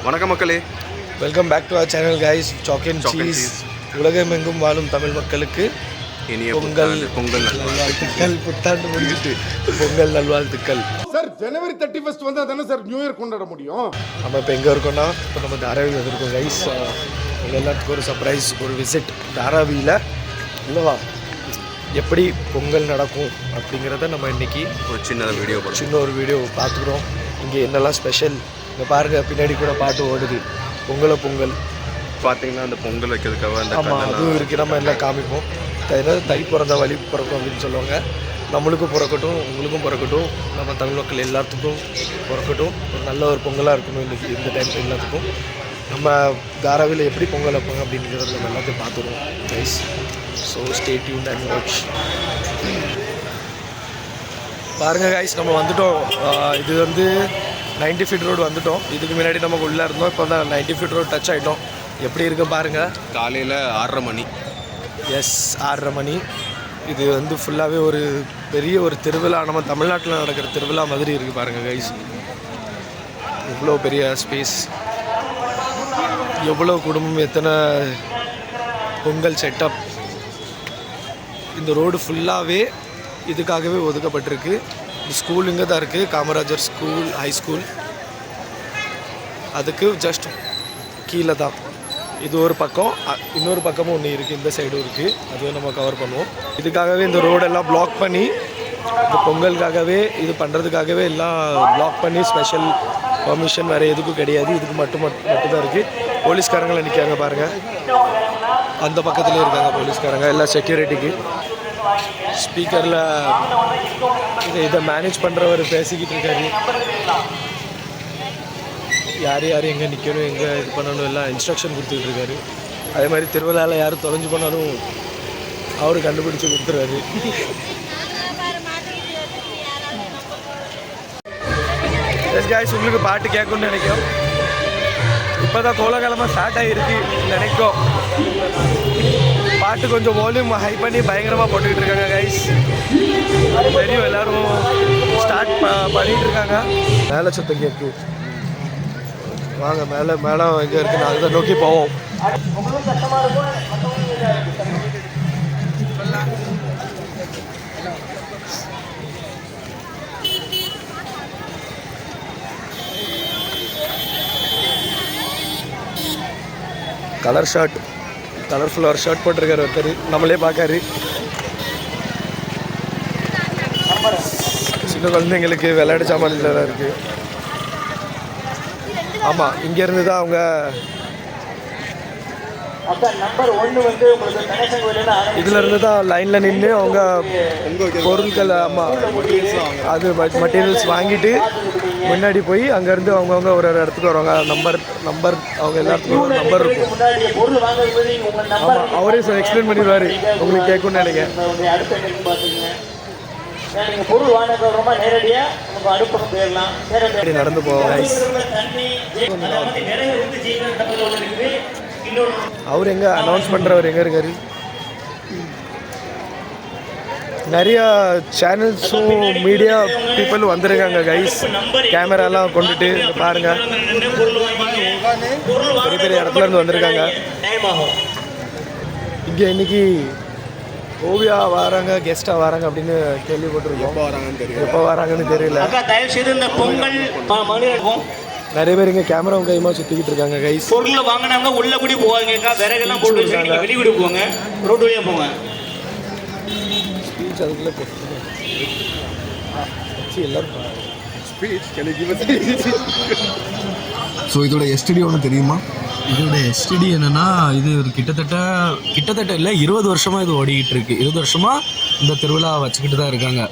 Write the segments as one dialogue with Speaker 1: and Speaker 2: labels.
Speaker 1: வணக்கம் மக்களே,
Speaker 2: welcome back to our channel guys. Chalk and cheese. உலகமெங்கும் வாழும் தமிழ் மக்களுக்கு
Speaker 1: இனிய
Speaker 2: பொங்கல்
Speaker 1: நல்வாழ்த்துக்கள்.
Speaker 2: புத்தாண்டு முடிஞ்சிட்டு பொங்கல் நல்வாழ்த்துக்கள்.
Speaker 3: சார் ஜனவரி 31 வந்தால் தானே சார் நியூ இயர் கொண்டாட முடியும்.
Speaker 2: நம்ம இப்போ எங்கே இருக்கோம்னா, இப்போ நம்ம தாராவி வந்திருக்கோம் கைஸ். எல்லாத்துக்கும் ஒரு சர்ப்ரைஸ், ஒரு விசிட் தாராவியில். இல்லைவா, எப்படி பொங்கல் நடக்கும் அப்படிங்கிறத நம்ம இன்றைக்கி
Speaker 1: ஒரு சின்ன
Speaker 2: ஒரு வீடியோ பார்த்துக்குறோம். இங்கே என்னெல்லாம் ஸ்பெஷல் இங்கே பாருங்கள், பின்னாடி கூட பாட்டு ஓடுது. பொங்கல்
Speaker 1: பார்த்தீங்கன்னா அந்த பொங்கல் வைக்கிறதுக்காக அந்த
Speaker 2: ஆமாம், அதுவும் இருக்குது. நம்ம எல்லாம் காமிப்போம். தை பிறந்த வழி பிறக்கும் அப்படின்னு சொல்லுவாங்க. நம்மளுக்கும் பிறக்கட்டும், உங்களுக்கும் பிறக்கட்டும், நம்ம தமிழ் மக்கள் எல்லாத்துக்கும் பிறக்கட்டும். ஒரு நல்ல ஒரு பொங்கலாக இருக்கணும் இன்றைக்கி இந்த டைம் எல்லாத்துக்கும். நம்ம தாராவியில் எப்படி பொங்கல் வைப்பாங்க அப்படிங்கிறத நம்ம எல்லாத்தையும் பார்த்துருவோம் guys. So stay tuned and watch. பாருங்கள் கைஸ், நம்ம வந்துட்டோம். இது வந்து 90 ஃபீட் ரோடு வந்துட்டோம். இதுக்கு முன்னாடி நமக்கு உள்ளே இருந்தோம். இப்போ தான் 90 ஃபீட் ரோடு டச் ஆகிட்டோம். எப்படி இருக்கு பாருங்கள்.
Speaker 1: காலையில் 6:30 மணி.
Speaker 2: எஸ், 6:30 மணி. இது வந்து ஃபுல்லாகவே ஒரு பெரிய ஒரு திருவிழா, நம்ம தமிழ்நாட்டில் நடக்கிற திருவிழா மாதிரி இருக்குது பாருங்கள் கைஸ். இவ்வளோ பெரிய ஸ்பேஸ், எவ்வளோ குடும்பம், எத்தனை பொங்கல் செட்டப். இந்த ரோடு ஃபுல்லாகவே இதுக்காகவே ஒதுக்கப்பட்டிருக்கு. இந்த ஸ்கூல் இங்கே தான் இருக்குது, காமராஜர் ஸ்கூல், ஹை ஸ்கூல். அதுக்கு ஜஸ்ட் கீழே தான். இது ஒரு பக்கம், இன்னொரு பக்கமும் ஒன்று இருக்குது, இந்த சைடும் இருக்குது. அதுவே நம்ம கவர் பண்ணுவோம். இதுக்காகவே இந்த ரோடெல்லாம் பிளாக் பண்ணி, இந்த பொங்கலுக்காகவே இது பண்ணுறதுக்காகவே எல்லாம் பிளாக் பண்ணி, ஸ்பெஷல் பர்மிஷன் வேறு எதுக்கும் கிடையாது. இதுக்கு மட்டும்தான் இருக்குது. போலீஸ்காரங்களை நிற்காங்க பாருங்கள், அந்த பக்கத்துலேயே இருக்காங்க போலீஸ்காரங்க எல்லாம் செக்யூரிட்டிக்கு. ஸ்பீக்கரில் இதை மேனேஜ் பண்ணுறவர் பேசிக்கிட்டு இருக்காரு. யார் எங்கே நிற்கணும், எங்கே இது பண்ணணும் எல்லாம் இன்ஸ்ட்ரக்ஷன் கொடுத்துக்கிட்டு இருக்காரு. அதே மாதிரி திருவிழாவில் யாரும் தொலைஞ்சு போனாலும் அவரு கண்டுபிடிச்சி கொடுத்துருவாரு. எஸ் காய்ஸ், உங்களுக்கு பாட்டு கேட்கணும்னு நினைக்கும். இப்போ தான் கோலாகலமாக ஸ்டார்ட் ஆகிருக்கு நினைக்கும். பாட்டு கொஞ்சம் வால்யூம் ஹை பண்ணி பயங்கரமாக போட்டுக்கிட்டு இருக்காங்க கைஸ். தெரியும், எல்லோரும் ஸ்டார்ட் பண்ணிகிட்டு இருக்காங்க. மேலே சத்தம் கேட்கு. வாங்க மேலே எங்கே இருக்குன்னு அதை நோக்கி போவோம். கலர் ஷர்ட், கலர்ஃபுல்லாக ஒரு ஷர்ட் போட்டிருக்காரு ஒருத்தர், நம்மளே பார்க்காரு. சின்ன குழந்தைங்களுக்கு விளையாட்டு சாமான் தான் இருக்குது. ஆமாம், இங்கேருந்து தான் அவங்க இதிலேருந்து தான் லைனில் நின்று அவங்க பொருட்கள், ஆமாம், அது மெட்டீரியல்ஸ் வாங்கிட்டு முன்னாடி போய் அங்கேருந்து அவங்கவுங்க ஒரு இடத்துக்கு வருவாங்க. நம்பர் அவங்க எல்லாத்துக்கும் ஒரு நம்பர் இருக்கும். ஆமாம், அவரே எக்ஸ்பிளைன் பண்ணிடுவார், உங்களுக்கு கேட்கும்னு நினைக்கிறேன். நடந்து போவோம். அவர் எங்கே அனௌன்ஸ் பண்ணுறவர் எங்கே இருக்காரு? நிறையா சேனல்ஸும் மீடியா பீப்புள் வந்துருக்காங்க கைஸ். கேமராலாம் கொண்டுட்டு பாருங்கள், பெரிய பெரிய இடத்துல இருந்து வந்திருக்காங்க. இங்கே இன்னைக்கு ஓவியா வராங்க, கெஸ்ட்டாக வராங்க அப்படின்னு கேள்விப்பட்டிருக்கோம். எப்போ வராங்கன்னு தெரியல. நிறைய பேர் இங்கே கேமராவும் கைமா சுற்றிக்கிட்டு இருக்காங்க கைஸ்.
Speaker 4: பொருளை வாங்கினாங்க உள்ள கூடி போவாங்க, விறகெல்லாம் போட்டு வச்சுருக்காங்க, வெளியே போங்க, ரோடு வழியாக போங்க.
Speaker 2: ஸ்பீச் அதுக்குள்ளே எல்லாரும்
Speaker 5: ஸோ இதோட எஸ்டிடி ஒன்று தெரியுமா?
Speaker 6: இதோட எஸ்டிடி என்னென்னா, இது ஒரு கிட்டத்தட்ட இல்லை 20 வருஷமாக இது ஓடிக்கிட்டு இருக்குது. 20 வருஷமாக இந்த திருவிழா வச்சுக்கிட்டு தான் இருக்காங்க.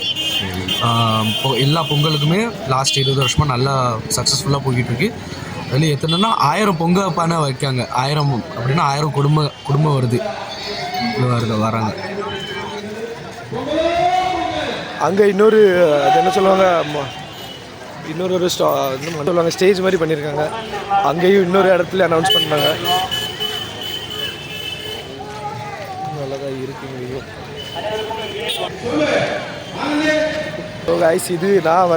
Speaker 6: எல்லா பொங்கலுக்குமே லாஸ்ட் 20 வருஷமாக நல்லா சக்ஸஸ்ஃபுல்லாக போய்கிட்டு இருக்கு. அதில் எத்தனைன்னா 1000 பொங்கல் பானை வைக்காங்க. 1000 அப்படின்னா 1000 குடும்பம் வருது வராங்க.
Speaker 2: அங்கே இன்னொரு அது என்ன சொல்லுவாங்க, இன்னொரு சொல்லுவாங்க ஸ்டேஜ் மாதிரி பண்ணியிருக்காங்க. அங்கேயும் இன்னொரு இடத்துல அனௌன்ஸ் பண்ணாங்க. நல்லதாக இருக்குங்க. ஸோ கைஸ், இது நான்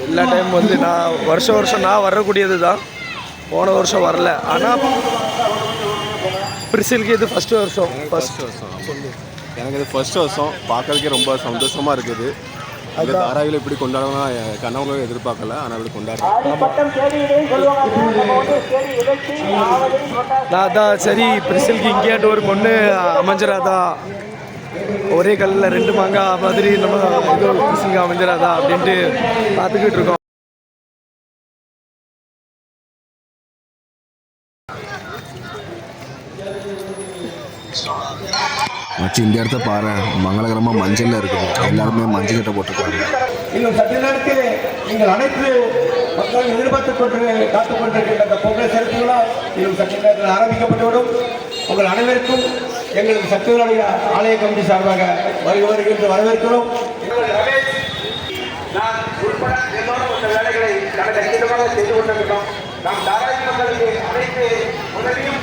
Speaker 2: எல்லா டைம் வந்து நான் வருஷம் நான் வரக்கூடியது தான். போன வருஷம் வரல. ஆனால் பிரிசிலுக்கு இது ஃபஸ்ட்டு வருஷம்.
Speaker 1: எனக்கு இது ஃபர்ஸ்ட் வருஷம். பார்க்கறதுக்கே ரொம்ப சந்தோஷமாக இருக்குது. அது தாராவியில் இப்படி கொண்டாடணும் கனவுகளும் எதிர்பார்க்கல, ஆனால் இப்படி கொண்டாடுறோம்.
Speaker 2: நான் அதான் சரி பிரிசிலுக்கு இங்கேயாட்டு ஒரு பொண்ணு அமைஞ்சிடாதா, ஒரே கல்லில் 2 மாங்காய் மாதிரி நம்ம இது பிரிசிலுக்கு அமைஞ்சிடாதா அப்படின்ட்டு பார்த்துக்கிட்டு இருக்கோம்.
Speaker 5: மச்சி இந்த இடத்த பாரு, மங்களகரமாக மஞ்சளில் இருக்குது. எல்லாருமே மஞ்சள் கட்டை போட்டுருக்காங்க.
Speaker 7: இன்னும் சற்று நேரத்தில் நீங்கள் அனைத்து மக்கள் எதிர்பார்த்துக் காத்துக் கொண்டிருக்கின்ற அந்த பொங்கல் செலுத்துகளா இன்னும் சற்று நேரத்தில் ஆரம்பிக்கப்பட்டுவிடும். உங்கள் அனைவருக்கும் எங்களது சக்திகளுடைய ஆலய கமிட்டி சார்பாக வருகின்ற வரவேற்கிறோம். நான் உட்பட எல்லோரும் இந்த வேலைகளை கண்டிப்பாக செய்து கொண்டிருக்கிறோம். நாம் தாராள மக்களுக்கு அனைத்து உதவியும்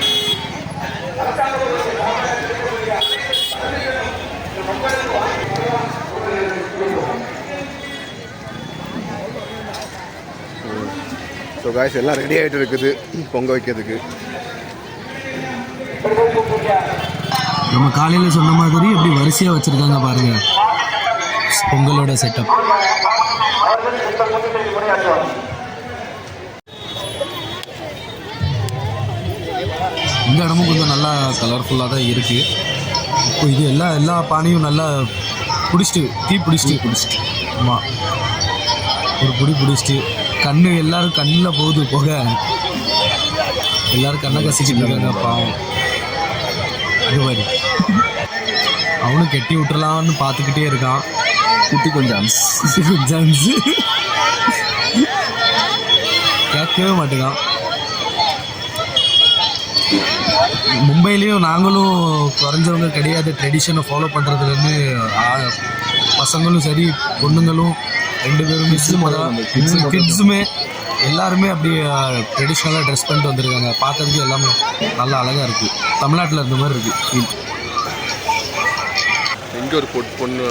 Speaker 1: ஸோ காய்ஸ் எல்லாம் ரெடி ஆகிட்டு இருக்குது பொங்க வைக்கிறதுக்கு.
Speaker 6: நம்ம காலையில் சொன்ன மாதிரி எப்படி வரிசையாக வச்சுருக்காங்க பாருங்கள் பொங்கலோட செட்டப். இந்த இடமும் கொஞ்சம் நல்லா கலர்ஃபுல்லாக தான் இருக்குது. இப்போ இது எல்லா பானையும் நல்லா தீ பிடிச்சிட்டு ஆமாம், ஒரு பிடிச்சிட்டு எல்லாரும் கண்ணில் போகுது போக, எல்லாரும் கண்ணை கசிச்சுட்டு இருக்காங்க பாவம். இது மாதிரி அவனும் கெட்டி விட்டுறலான்னு பார்த்துக்கிட்டே இருக்கான். குட்டி கொஞ்சம் கேட்கவே மாட்டேங்கான். மும்பையிலையும் நாங்களும் குறைஞ்சவங்க கிடையாது. ட்ரெடிஷனை ஃபாலோ பண்ணுறதுலேருந்து பசங்களும் சரி பொண்ணுங்களும் 2 பேரும் கிட்ஸுமே எல்லாருமே அப்படி ட்ரெடிஷ்னலாக ட்ரெஸ் பண்ணிட்டு வந்திருக்காங்க. பார்க்கறதுக்கு எல்லாமே நல்லா அழகாக இருக்குது. தமிழ்நாட்டில் இருந்த மாதிரி இருக்குது ஃபீல்.
Speaker 1: இங்கே ஒரு பொண்ணு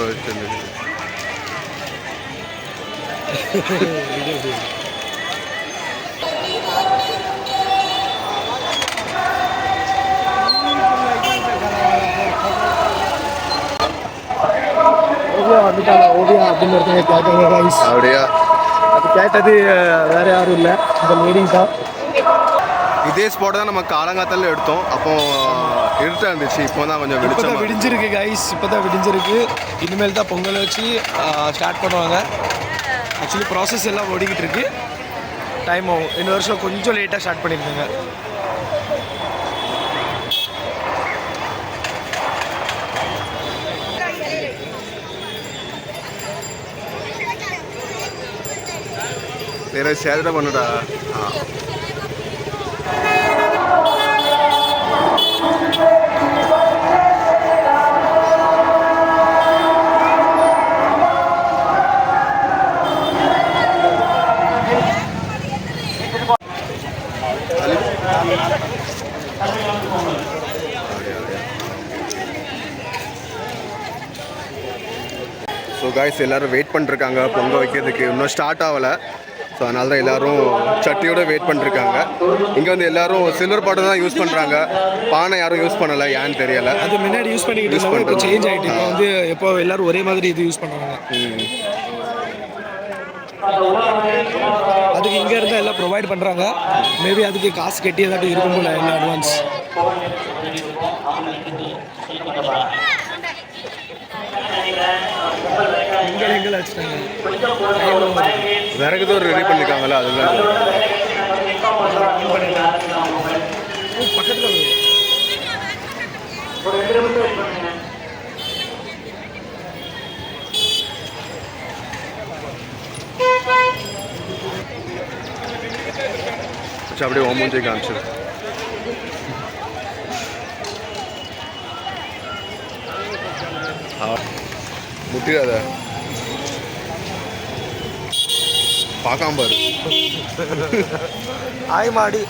Speaker 2: வந்துட்டாங்க ஓவியா அப்படின்னு ஒருத்தங்க கேட்டாங்க கைஸ்.
Speaker 1: அப்படியா?
Speaker 2: அது கேட்டது வேறு யாரும் இல்லை, இந்த லேடிஸ் தான்.
Speaker 1: இதே ஸ்பாட் தான் நம்ம காலங்காத்தால எடுத்தோம். அப்போ இருட்டாக இருந்துச்சு. இப்போ தான் கொஞ்சம் வெளிச்சம்
Speaker 2: விடிஞ்சிருக்கு கைஸ். இப்போ தான் விடிஞ்சிருக்கு. இனிமேல் தான் பொங்கல் வச்சு ஸ்டார்ட் பண்ணுவாங்க. ஆக்சுவலி ப்ராசஸ் எல்லாம் ஓடிக்கிட்டு இருக்கு. டைம் ஆகும். இந்த வருஷம் கொஞ்சம் லேட்டாக ஸ்டார்ட் பண்ணியிருக்காங்க.
Speaker 1: வேற சேதனை பண்ணுடா. ஸோ காய்ஸ் எல்லோரும் வெயிட் பண்ணிருக்காங்க பொங்க வைக்கிறதுக்கு. இன்னும் ஸ்டார்ட் ஆகலை. ஸோ அதனால தான் எல்லோரும் சட்டியோட வெயிட் பண்ணிருக்காங்க. இங்கே வந்து எல்லோரும் சில்வர் பாட்டம் தான் யூஸ் பண்ணுறாங்க. பானை யாரும் யூஸ் பண்ணலை, ஏன்னு தெரியலை.
Speaker 2: அது முன்னாடி யூஸ் பண்ணிக்கிட்டு இப்போ சேஞ்ச் ஆகிட்டு இப்போ வந்து எப்போ எல்லோரும் ஒரே மாதிரி இது யூஸ் பண்ணுறாங்க. அதுக்கு இங்கே இருந்தால் எல்லாம் ப்ரொவைட் பண்ணுறாங்க. மேபி அதுக்கு காசு கட்டி ஏதாட்டும் இருக்கும் போல எல்லாம் அட்வான்ஸ். எங்கே வச்சுட்டாங்க
Speaker 1: விறகு தோறு ரெடி பண்ணிருக்காங்களா? அதெல்லாம்
Speaker 2: பக்கத்தில்
Speaker 1: அப்படியே ஓமூஞ்சை காமிச்சு முட்டிடாத பார்க்காம பாரு.
Speaker 2: ஆய் மாடு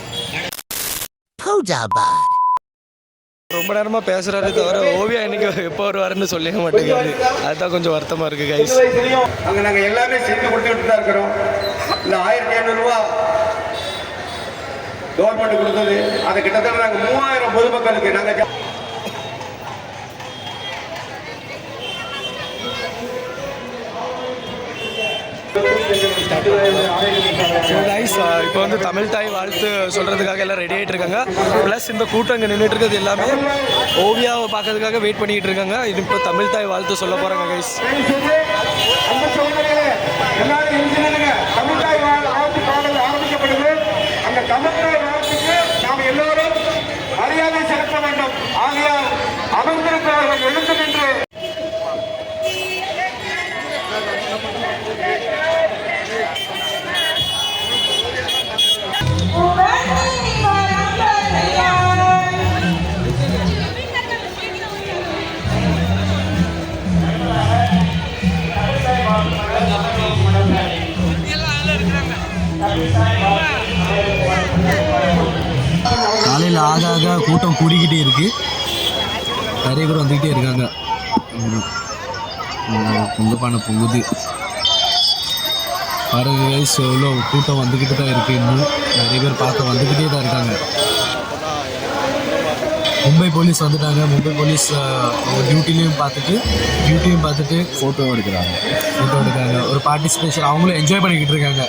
Speaker 2: ரொம்ப நேரமாக பேசுகிறாரு தவிர ஓவியா இன்னைக்கு எப்போ வருவாருன்னு சொல்லிக்க மாட்டேங்குது. அதுதான் கொஞ்சம் வருத்தமாக இருக்குது கைஸ்.
Speaker 7: அங்கே நாங்கள் எல்லாமே செஞ்சு கொடுத்துட்டு தான் இருக்கிறோம். இல்லை 1500 ரூபா கவர்மெண்ட் கொடுத்தது. அதை கிட்டத்தட்ட நாங்கள் 3000 பொதுமக்களுக்கு நாங்கள்
Speaker 2: இப்போ வந்து தமிழ் தாய் வாழ்த்து சொல்கிறதுக்காக எல்லாம் ரெடி ஆகிட்டு இருக்காங்க. ப்ளஸ் இந்த கூட்டம் இங்கே நின்றுட்டு இருக்கிறது எல்லாமே ஓவியாவை பார்க்கறதுக்காக வெயிட் பண்ணிக்கிட்டு இருக்காங்க. இது இப்போ தமிழ் தாய் வாழ்த்து சொல்ல போகிறாங்க கைஸ்.
Speaker 7: தமிழ் தாய் வாழ்த்து பாடல் ஆரம்பிக்கப்படுது. அந்த தமிழ் தாய் வாழ்த்துக்கு நாம் எல்லோரும் மரியாதை செலுத்த வேண்டும். ஆகையால் அமர்ந்திருப்பவர்கள் எழுந்து நின்று
Speaker 6: காலையில் ஆக ஆக கூட்டம் கூடிக்கிட்டே இருக்குது. நிறைய பேர் வந்துக்கிட்டே இருக்காங்க. பொங்கப்பானை பொங்குது பாருங்க கைஸ். எவ்வளோ கூட்டம் வந்துக்கிட்டு தான் இருக்குது. இன்னும் நிறைய பேர் பார்க்க வந்துக்கிட்டே தான் இருக்காங்க. மும்பை போலீஸ் வந்துட்டாங்க. மும்பை போலீஸ் டியூட்டிலையும் பார்த்துட்டு
Speaker 5: ஃபோட்டோ எடுக்கிறாங்க.
Speaker 6: ஒரு பார்ட்டிசிபேஷன் அவங்களும் என்ஜாய் பண்ணிக்கிட்டு இருக்காங்க.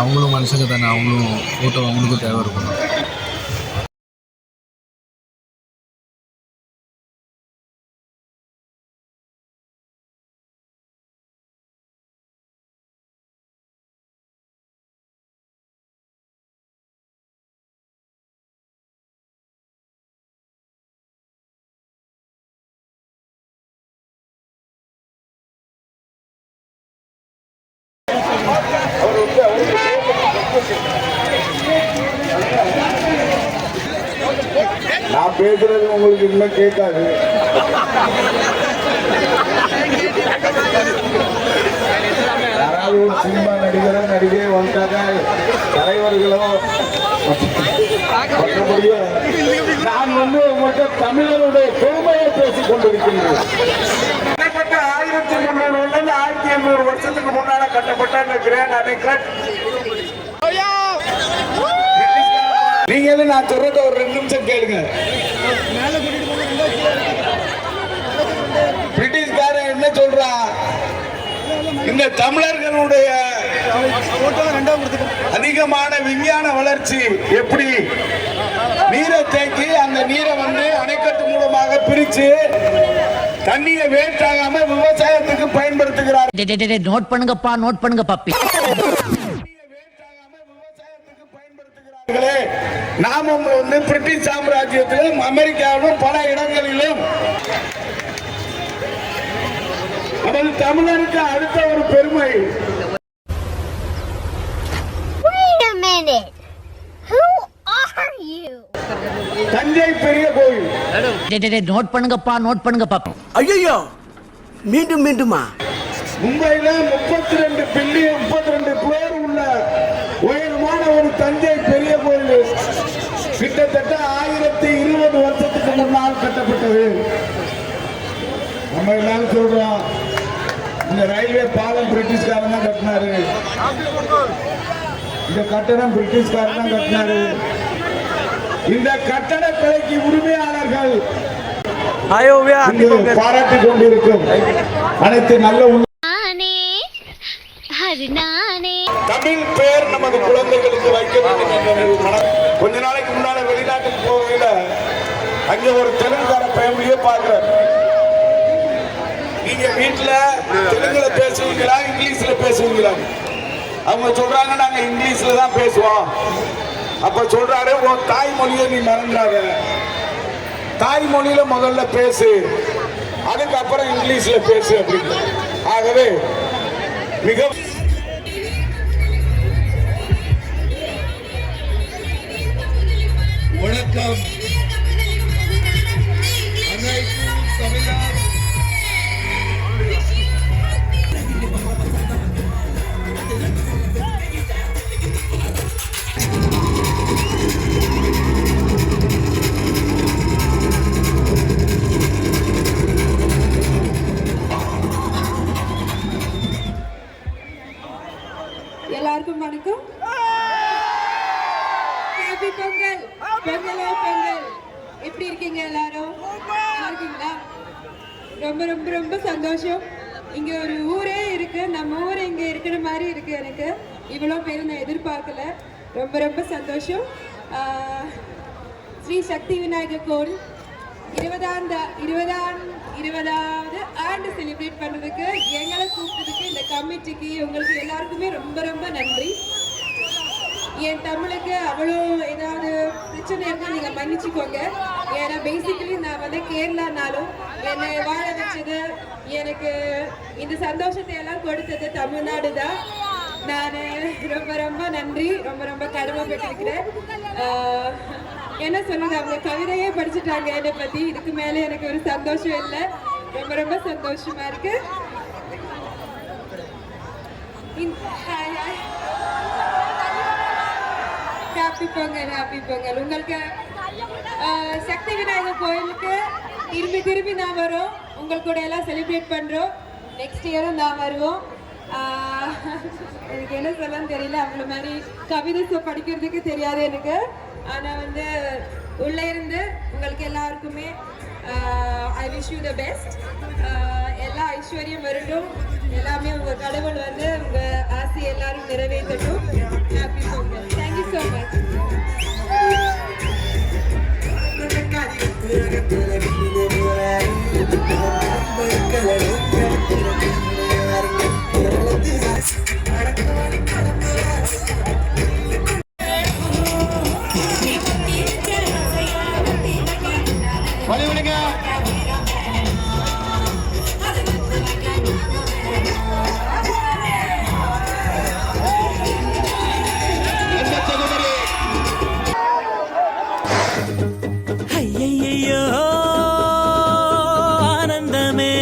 Speaker 6: அவங்களும் மனுஷங்க தானே, அவங்களும் ஃபோட்டோ அவங்களுக்கும் தேவை இருக்கும்.
Speaker 7: நான் பேசுறது உங்களுக்கு இன்னும் கேட்காது. யாராவது ஒரு சினிமா நடிகை வந்துட்டாங்க, தலைவர்களோ மற்றபடியோ நான் உங்கள்கிட்ட தமிழருடைய பெருமையை பேசிக் கொண்டிருக்கின்றேன். 1300 1800 வருஷத்துக்கு முன்னால கட்டப்பட்ட இந்த கிராண்ட் அணைக்கட். நீங்க நான் சொல்றத ஒரு 2 நிமிஷம் கேளுங்க. பிரிட்டிஷ்காரன் என்ன சொல்றான்? இந்த தமிழர்களுடைய அதிகமான விஞ்ஞான வளர்ச்சி எப்படி நீரை தேக்கி அந்த நீரை அணைக்கட்டு மூலமாக பிரிச்சு தண்ணியை வேஸ்டாகாம விவசாயத்துக்கு பயன்படுத்துகிறார்.
Speaker 8: நோட் பண்ணுங்க பாப்பி.
Speaker 7: நாமும் பிரிட்டிஷ் சாம்ராஜ்யத்திலும் அமெரிக்காவிலும் பல இடங்களிலும் நமது தமிழருக்கு அடுத்த ஒரு பெருமை. தஞ்சை பெரிய கோயில்.
Speaker 8: நோட் பண்ணுங்க பாப்பி.
Speaker 9: ஐயோ மீண்டுமா?
Speaker 7: மும்பையில 32 பேர் உள்ள உயரமான ஒரு தஞ்சை பெரிய கோயில் கிட்டத்தட்ட 1020 வருஷத்துக்கு முன்னால் கட்டப்பட்டது. நம்ம எல்லாரும் சொல்றோம் இந்த ரயில்வே பாலம் பிரிட்டிஷ்காரன் தான் கட்டினாரு, இந்த கட்டடம் பிரிட்டிஷ்காரன் தான் கட்டினாரு. இந்த கட்டடக்கலைக்கு உரிமையாளர்கள் பாராட்டிக் கொண்டிருக்கும் அனைத்து நல்ல தமிழ் பேர் நமது குழந்தைகளுக்கு வைக்க வேண்டும் என்ற கொஞ்ச நாளைக்கு முன்னால வெளிநாட்டுக்கு போகையில அங்க ஒரு தெலுங்கார ஃபேமிலியே பார்க்கிறேன். நீங்க வீட்டுல தெலுங்குல பேசுவீங்களா இங்கிலீஷ்ல பேசுவீங்களா? அவங்க சொல்றாங்க நாங்க இங்கிலீஷ்ல தான் பேசுவோம். அப்ப சொல்றாரு உன் தாய்மொழியை நீ மறந்துடாத, தாய்மொழியில முதல்ல பேசு, அதுக்கப்புறம் இங்கிலீஷ்ல பேசு அப்படின்னு. ஆகவே மிக வணக்கம்.
Speaker 10: எல்லாருக்கும் வணக்கம். ஹாப்பி பொங்கல் பொங்கலோ பொங்கல். எப்படி இருக்கீங்க எல்லாரும்? நல்லா இருக்கீங்களா? ரொம்ப ரொம்ப ரொம்ப சந்தோஷம். இங்க ஒரு ஊரே இருக்கு, நம்ம ஊர் இங்க இருக்கிற மாதிரி இருக்கு. எனக்கு இவ்வளோ பேர் நான் எதிர்பார்க்கல. ரொம்ப ரொம்ப சந்தோஷம். ஸ்ரீ சக்தி விநாயகர் கோவில் 20வது ஆண்டு செலிப்ரேட் பண்ணுறதுக்கு எங்களை கூப்பிட்டதுக்கு இந்த கமிட்டிக்கு உங்களுக்கு எல்லாருக்குமே ரொம்ப ரொம்ப நன்றி. என் தமிழுக்கு அவ்வளோ ஏதாவது பிரச்சனை இருந்தால் நீங்கள் மன்னிச்சுக்கோங்க. ஏன்னா பேசிக்கலி நான் வந்து கேரளானாலும் என்னை வாழ வச்சது, எனக்கு இந்த சந்தோஷத்தை எல்லாம் கொடுத்தது தமிழ்நாடு தான். நான் ரொம்ப ரொம்ப நன்றி, ரொம்ப ரொம்ப கடமைப்பட்டிருக்கிறேன். என்ன சொல்லுங்க, அவங்க கவிதையே படிச்சுட்டாங்க என்னை பற்றி. இதுக்கு மேலே எனக்கு ஒரு சந்தோஷம் இல்லை. ரொம்ப ரொம்ப சந்தோஷமா இருக்கு. Happy Pongal, happy Pongal. உங்களுக்கு சக்தி விநாயகர் கோயிலுக்கு திரும்பி திரும்பி நான் வரோம். உங்கள் கூட எல்லாம் செலிப்ரேட் பண்ணுறோம். நெக்ஸ்ட் இயரும் நான் வருவோம். எனக்கு என்ன சொல்லன்னு தெரியல. அவ்வளோ மாதிரி கவிதை படிக்கிறதுக்கு தெரியாது எனக்கு. ஆனால் வந்து உள்ளே இருந்து உங்களுக்கு எல்லாருக்குமே I wish you the best. எல்லா ஐஸ்வர்யம் வரட்டும். எல்லாமே உங்கள் கடவுள் வந்து உங்கள் ஆசை எல்லாரும் நிறைவேற்றட்டும். Happy Pongal. Thank you so much.
Speaker 9: ஐயையோ ஆனந்தமே.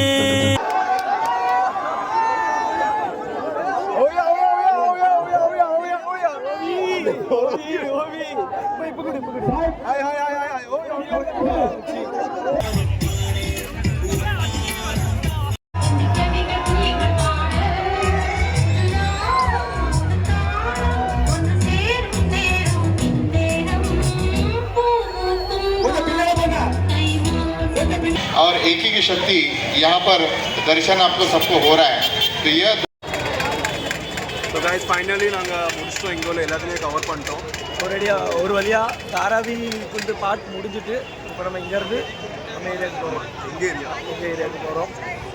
Speaker 3: और एक ही की शक्ति यहाँ पर दर्शन आपको सबको हो रहा है. तो यह
Speaker 1: ஸோ கைஸ் ஃபைனலி நாங்கள் முடிச்சிட்டோம். இங்கே உள்ள எல்லாத்தையுமே கவர் பண்ணிட்டோம்.
Speaker 2: ஒரு வழியாக தாராவி குண்டு பாட் முடிஞ்சுட்டு இப்போ நம்ம இங்கேருந்து நம்ம ஏரியாவுக்கு போகிறோம். எங்கள் ஏரியாவுக்கு போகிறோம்.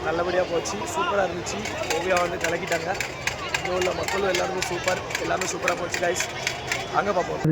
Speaker 2: நல்லபடியாக போச்சு, சூப்பராக இருந்துச்சு. ஓவியா வந்து கலக்கிட்டாங்க. இங்கே உள்ள மக்களும் எல்லாருமே சூப்பராக போச்சு கைஸ். அங்கே பார்ப்போம்.